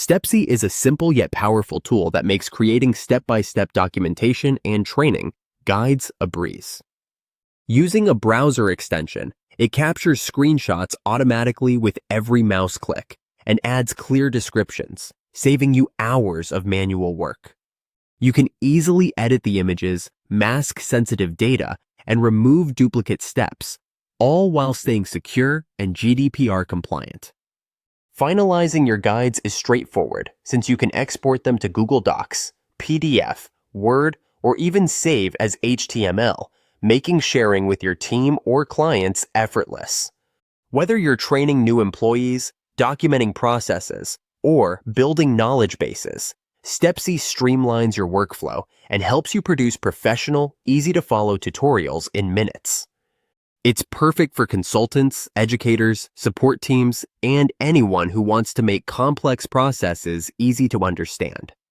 Stepsy is a simple yet powerful tool that makes creating step-by-step documentation and training guides a breeze. Using a browser extension, it captures screenshots automatically with every mouse click and adds clear descriptions, saving you hours of manual work. You can easily edit the images, mask sensitive data, and remove duplicate steps, all while staying secure and GDPR compliant. Finalizing your guides is straightforward since you can export them to Google Docs, PDF, Word, or even save as HTML, making sharing with your team or clients effortless. Whether you're training new employees, documenting processes, or building knowledge bases, Stepsy streamlines your workflow and helps you produce professional, easy-to-follow tutorials in minutes. It's perfect for consultants, educators, support teams, and anyone who wants to make complex processes easy to understand.